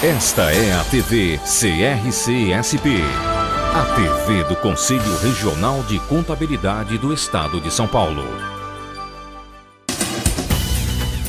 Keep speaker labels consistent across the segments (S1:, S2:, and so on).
S1: Esta é a TV CRC-SP, a TV do Conselho Regional de Contabilidade do Estado de São Paulo.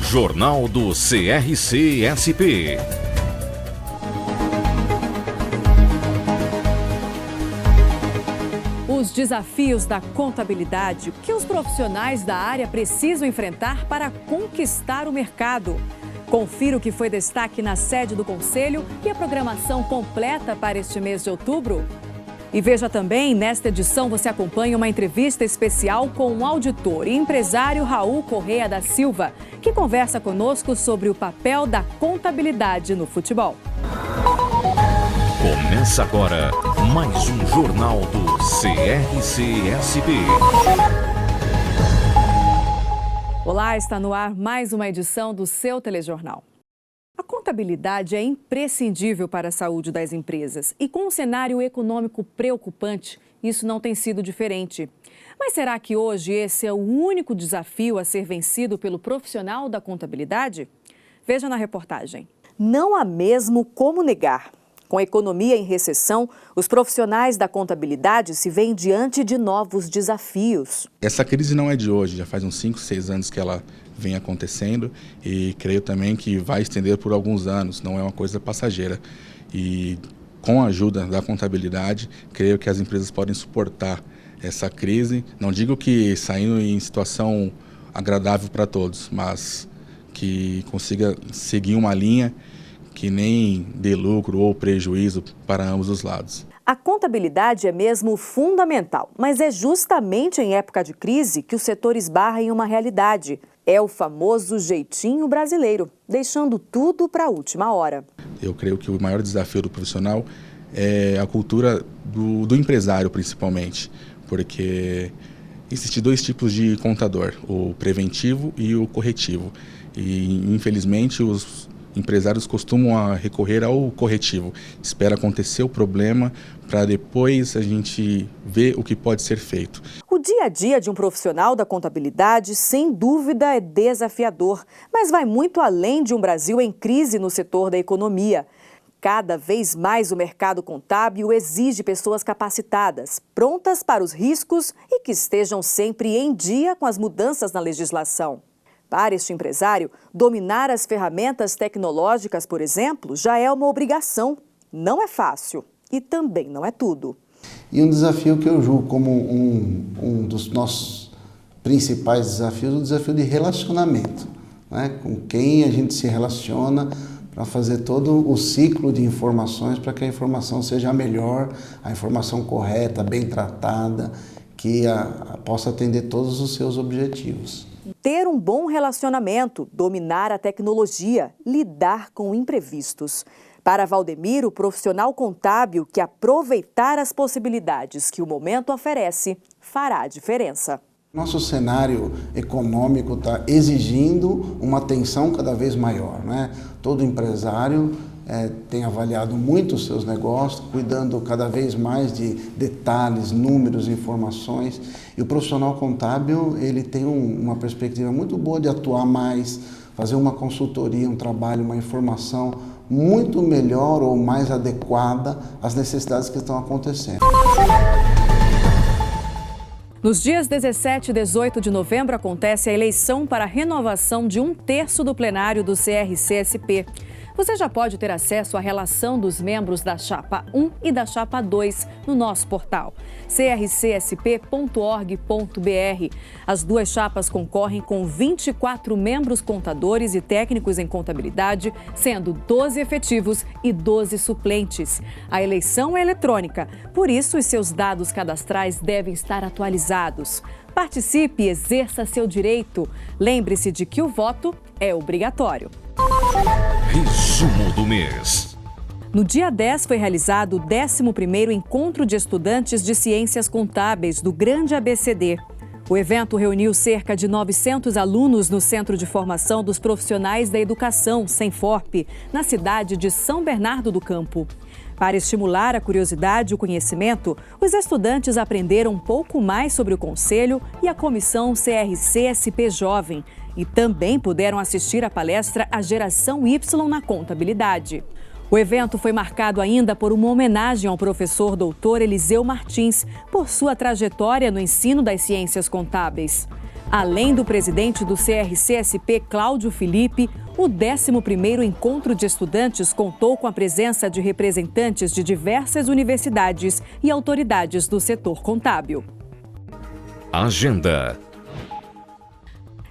S1: Jornal do CRC-SP.
S2: Os desafios da contabilidade que os profissionais da área precisam enfrentar para conquistar o mercado. Confira o que foi destaque na sede do Conselho e a programação completa para este mês de outubro. E veja também, nesta edição você acompanha uma entrevista especial com o auditor e empresário Raul Correia da Silva, que conversa conosco sobre o papel da contabilidade no futebol.
S1: Começa agora mais um Jornal do CRC-SP.
S2: Olá, está no ar mais uma edição do seu telejornal. A contabilidade é imprescindível para a saúde das empresas e com um cenário econômico preocupante, isso não tem sido diferente. Mas será que hoje esse é o único desafio a ser vencido pelo profissional da contabilidade? Veja na reportagem. Não há mesmo como negar. Com a economia em recessão, os profissionais da contabilidade se veem diante de novos desafios.
S3: Essa crise não é de hoje, já faz uns 5, 6 anos que ela vem acontecendo e creio também que vai estender por alguns anos, não é uma coisa passageira. E com a ajuda da contabilidade, creio que as empresas podem suportar essa crise. Não digo que saindo em situação agradável para todos, mas que consiga seguir uma linha que nem dê lucro ou prejuízo para ambos os lados.
S2: A contabilidade é mesmo fundamental, mas é justamente em época de crise que o setor esbarra em uma realidade. É o famoso jeitinho brasileiro, deixando tudo para a última hora.
S3: Eu creio que o maior desafio do profissional é a cultura do empresário, principalmente, porque existem 2 tipos de contador, o preventivo e o corretivo. E, infelizmente, os empresários costumam recorrer ao corretivo. Espera acontecer o problema para depois a gente ver o que pode ser feito.
S2: O dia a dia de um profissional da contabilidade, sem dúvida, é desafiador, mas vai muito além de um Brasil em crise no setor da economia. Cada vez mais o mercado contábil exige pessoas capacitadas, prontas para os riscos e que estejam sempre em dia com as mudanças na legislação. Para este empresário, dominar as ferramentas tecnológicas, por exemplo, já é uma obrigação. Não é fácil e também não é tudo.
S4: E um desafio que eu julgo como um dos nossos principais desafios, o desafio de relacionamento, né? Com quem a gente se relaciona para fazer todo o ciclo de informações para que a informação seja a melhor, a informação correta, bem tratada, que possa atender todos os seus objetivos.
S2: Ter um bom relacionamento, dominar a tecnologia, lidar com imprevistos. Para Valdemiro, o profissional contábil que aproveitar as possibilidades que o momento oferece, fará a diferença.
S4: Nosso cenário econômico está exigindo uma atenção cada vez maior, né? Todo empresário tem avaliado muito os seus negócios, cuidando cada vez mais de detalhes, números, informações. E o profissional contábil, ele tem uma perspectiva muito boa de atuar mais, fazer uma consultoria, um trabalho, uma informação muito melhor ou mais adequada às necessidades que estão acontecendo.
S2: Nos dias 17 e 18 de novembro acontece a eleição para a renovação de 1/3 do plenário do CRC-SP. Você já pode ter acesso à relação dos membros da Chapa 1 e da Chapa 2 no nosso portal, crcsp.org.br. As 2 chapas concorrem com 24 membros contadores e técnicos em contabilidade, sendo 12 efetivos e 12 suplentes. A eleição é eletrônica, por isso os seus dados cadastrais devem estar atualizados. Participe e exerça seu direito. Lembre-se de que o voto é obrigatório.
S1: Resumo do mês.
S2: No dia 10 foi realizado o 11º Encontro de Estudantes de Ciências Contábeis do Grande ABCD. O evento reuniu cerca de 900 alunos no Centro de Formação dos Profissionais da Educação, Senforp, na cidade de São Bernardo do Campo. Para estimular a curiosidade e o conhecimento, os estudantes aprenderam um pouco mais sobre o Conselho e a Comissão CRC-SP Jovem e também puderam assistir à palestra A Geração Y na Contabilidade. O evento foi marcado ainda por uma homenagem ao professor doutor Eliseu Martins por sua trajetória no ensino das ciências contábeis. Além do presidente do CRC-SP, Cláudio Felipe, o 11º Encontro de Estudantes contou com a presença de representantes de diversas universidades e autoridades do setor contábil.
S1: Agenda.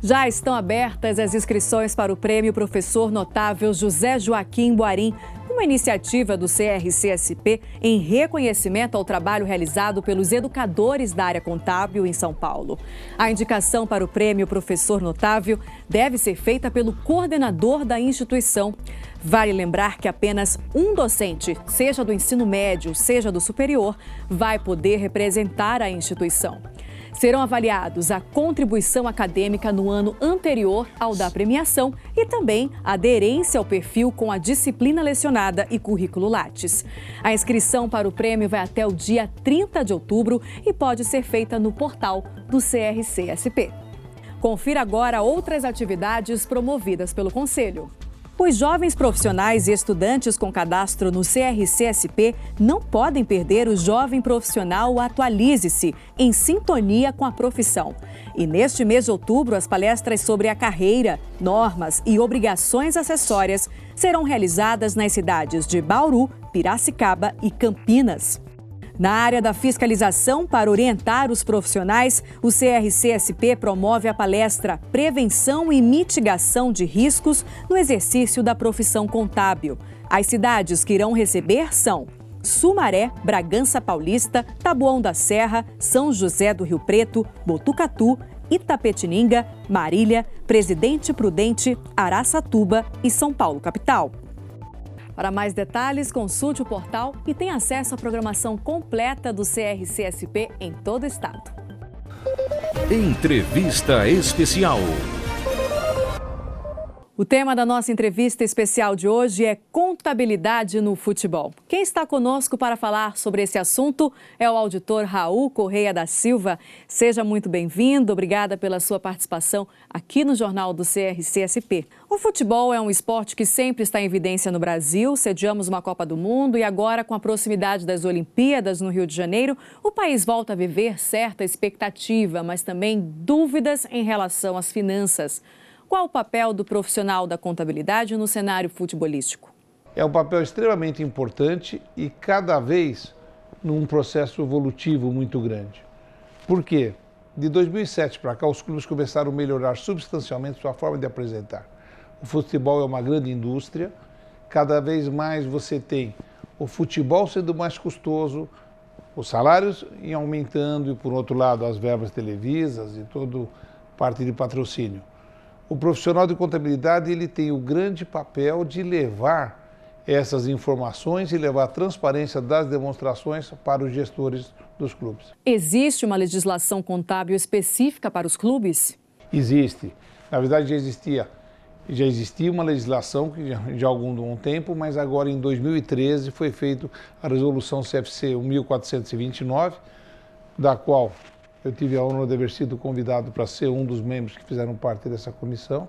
S2: Já estão abertas as inscrições para o Prêmio Professor Notável José Joaquim Boarim, uma iniciativa do CRC-SP em reconhecimento ao trabalho realizado pelos educadores da área contábil em São Paulo. A indicação para o Prêmio Professor Notável deve ser feita pelo coordenador da instituição. Vale lembrar que apenas um docente, seja do ensino médio, seja do superior, vai poder representar a instituição. Serão avaliados a contribuição acadêmica no ano anterior ao da premiação e também a aderência ao perfil com a disciplina lecionada e currículo Lattes. A inscrição para o prêmio vai até o dia 30 de outubro e pode ser feita no portal do CRC-SP. Confira agora outras atividades promovidas pelo Conselho. Os jovens profissionais e estudantes com cadastro no CRC-SP não podem perder o Jovem Profissional Atualize-se, em sintonia com a profissão. E neste mês de outubro, as palestras sobre a carreira, normas e obrigações acessórias serão realizadas nas cidades de Bauru, Piracicaba e Campinas. Na área da fiscalização, para orientar os profissionais, o CRC-SP promove a palestra Prevenção e Mitigação de Riscos no Exercício da Profissão Contábil. As cidades que irão receber são Sumaré, Bragança Paulista, Taboão da Serra, São José do Rio Preto, Botucatu, Itapetininga, Marília, Presidente Prudente, Araçatuba e São Paulo capital. Para mais detalhes, consulte o portal e tenha acesso à programação completa do CRC-SP em todo o estado.
S1: Entrevista especial.
S2: O tema da nossa entrevista especial de hoje é contabilidade no futebol. Quem está conosco para falar sobre esse assunto é o auditor Raul Correia da Silva. Seja muito bem-vindo, obrigada pela sua participação aqui no Jornal do CRC-SP. O futebol é um esporte que sempre está em evidência no Brasil. Sediamos uma Copa do Mundo e agora, com a proximidade das Olimpíadas no Rio de Janeiro, o país volta a viver certa expectativa, mas também dúvidas em relação às finanças. Qual o papel do profissional da contabilidade no cenário futebolístico?
S5: É um papel extremamente importante e cada vez num processo evolutivo muito grande. Por quê? De 2007 para cá, os clubes começaram a melhorar substancialmente sua forma de apresentar. O futebol é uma grande indústria, cada vez mais você tem o futebol sendo mais custoso, os salários iam aumentando e, por outro lado, as verbas televisas e toda parte de patrocínio. O profissional de contabilidade ele tem o grande papel de levar essas informações e levar a transparência das demonstrações para os gestores dos clubes.
S2: Existe uma legislação contábil específica para os clubes?
S5: Existe. Na verdade, já existia uma legislação que já há algum tempo, mas agora em 2013 foi feita a resolução CFC 1429, da qual eu tive a honra de haver sido convidado para ser um dos membros que fizeram parte dessa comissão.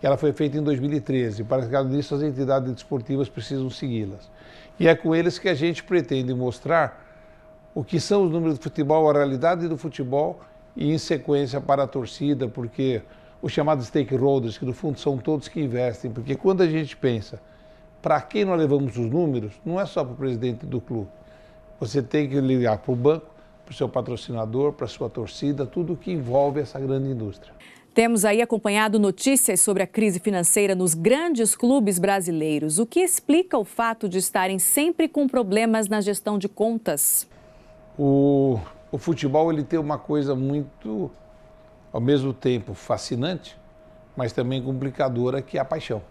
S5: E ela foi feita em 2013. Para causa disso, as entidades desportivas precisam segui-las. E é com eles que a gente pretende mostrar o que são os números do futebol, a realidade do futebol e em sequência para a torcida, porque os chamados stakeholders, que no fundo são todos que investem, porque quando a gente pensa para quem nós levamos os números, não é só para o presidente do clube. Você tem que ligar para o banco, para o seu patrocinador, para a sua torcida, tudo que envolve essa grande indústria.
S2: Temos aí acompanhado notícias sobre a crise financeira nos grandes clubes brasileiros. O que explica o fato de estarem sempre com problemas na gestão de contas?
S5: O futebol ele tem uma coisa muito, ao mesmo tempo, fascinante, mas também complicadora, que é a paixão.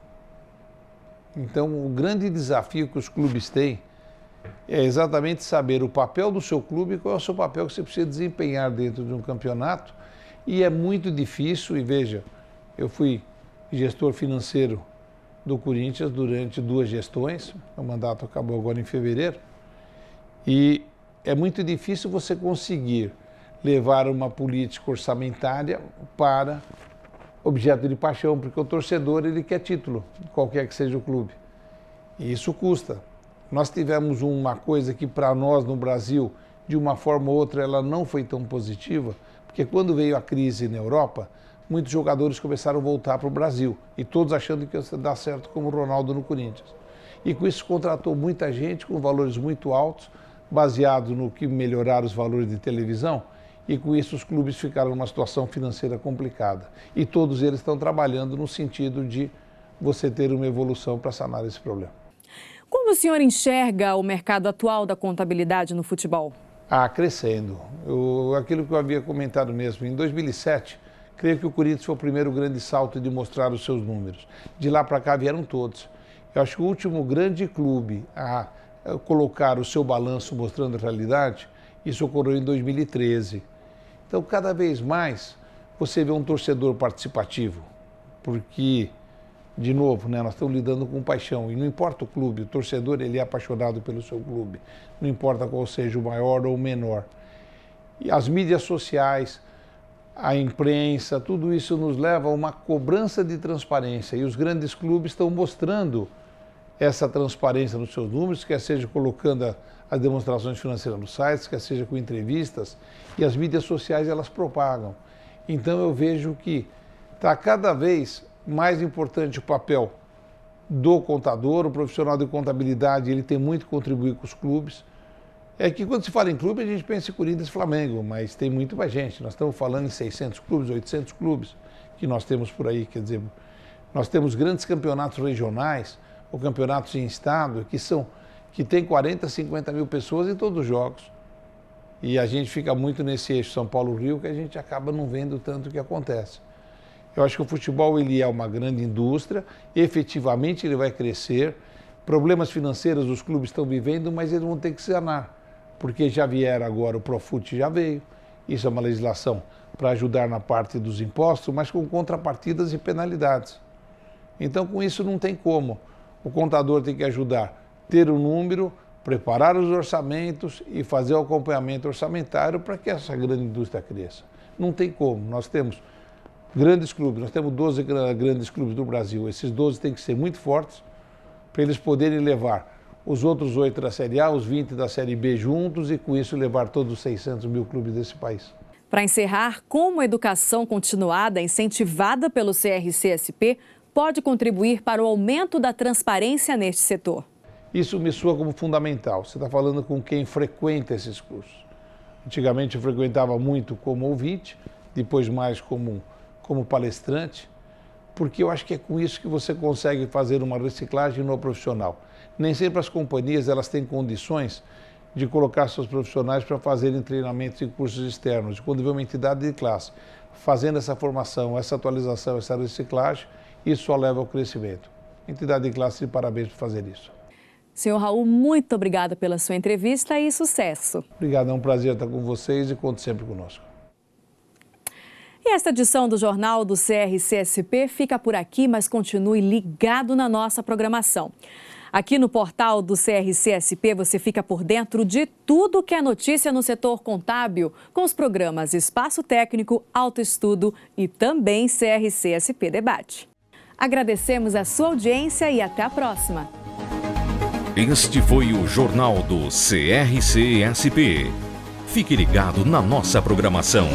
S5: Então, o grande desafio que os clubes têm é exatamente saber o papel do seu clube e qual é o seu papel que você precisa desempenhar dentro de um campeonato. E é muito difícil, e veja, eu fui gestor financeiro do Corinthians durante 2 gestões, o mandato acabou agora em fevereiro, e é muito difícil você conseguir levar uma política orçamentária para objeto de paixão, porque o torcedor ele quer título, qualquer que seja o clube. E isso custa. Nós tivemos uma coisa que para nós no Brasil, de uma forma ou outra, ela não foi tão positiva, porque quando veio a crise na Europa, muitos jogadores começaram a voltar para o Brasil, e todos achando que ia dar certo como o Ronaldo no Corinthians. E com isso contratou muita gente com valores muito altos, baseado no que melhoraram os valores de televisão, e com isso os clubes ficaram numa situação financeira complicada. E todos eles estão trabalhando no sentido de você ter uma evolução para sanar esse problema.
S2: Como o senhor enxerga o mercado atual da contabilidade no futebol?
S5: Crescendo. Aquilo que eu havia comentado mesmo, em 2007, creio que o Corinthians foi o primeiro grande salto de mostrar os seus números. De lá para cá vieram todos. Eu acho que o último grande clube a colocar o seu balanço mostrando a realidade, isso ocorreu em 2013. Então, cada vez mais, você vê um torcedor participativo, porque, de novo, né, nós estamos lidando com paixão, e não importa o clube, o torcedor ele é apaixonado pelo seu clube, não importa qual seja o maior ou o menor. E as mídias sociais, a imprensa, tudo isso nos leva a uma cobrança de transparência, e os grandes clubes estão mostrando essa transparência nos seus números, quer seja colocando as demonstrações financeiras nos sites, quer seja com entrevistas, e as mídias sociais elas propagam. Então eu vejo que está cada vez mais importante o papel do contador, o profissional de contabilidade, ele tem muito que contribuir com os clubes. É que quando se fala em clube, a gente pensa em Corinthians e Flamengo, mas tem muito mais gente. Nós estamos falando em 600 clubes, 800 clubes que nós temos por aí. Quer dizer, nós temos grandes campeonatos regionais, ou campeonatos em estado, que tem 40, 50 mil pessoas em todos os jogos. E a gente fica muito nesse eixo São Paulo-Rio, que a gente acaba não vendo tanto o que acontece. Eu acho que o futebol ele é uma grande indústria, efetivamente ele vai crescer. Problemas financeiros os clubes estão vivendo, mas eles vão ter que sanar, porque já vieram agora, o Profut já veio, isso é uma legislação para ajudar na parte dos impostos, mas com contrapartidas e penalidades. Então com isso não tem como. O contador tem que ajudar, ter o número, preparar os orçamentos e fazer o acompanhamento orçamentário para que essa grande indústria cresça. Não tem como, nós temos grandes clubes, nós temos 12 grandes clubes do Brasil, esses 12 têm que ser muito fortes para eles poderem levar os outros 8 da Série A, os 20 da Série B juntos e com isso levar todos os 600 mil clubes desse país.
S2: Para encerrar, como a educação continuada incentivada pelo CRC-SP pode contribuir para o aumento da transparência neste setor?
S5: Isso me soa como fundamental. Você está falando com quem frequenta esses cursos. Antigamente eu frequentava muito como ouvinte, depois mais como palestrante, porque eu acho que é com isso que você consegue fazer uma reciclagem no profissional. Nem sempre as companhias elas têm condições de colocar seus profissionais para fazerem treinamentos e cursos externos. Quando vê uma entidade de classe fazendo essa formação, essa atualização, essa reciclagem, isso só leva ao crescimento. Entidade de classe, de parabéns por fazer isso.
S2: Senhor Raul, muito obrigada pela sua entrevista e sucesso.
S5: Obrigado, é um prazer estar com vocês e conte sempre conosco.
S2: E esta edição do Jornal do CRC-SP fica por aqui, mas continue ligado na nossa programação. Aqui no portal do CRC-SP você fica por dentro de tudo que é notícia no setor contábil, com os programas Espaço Técnico, Autoestudo e também CRC-SP Debate. Agradecemos a sua audiência e até a próxima.
S1: Este foi o Jornal do CRC-SP. Fique ligado na nossa programação.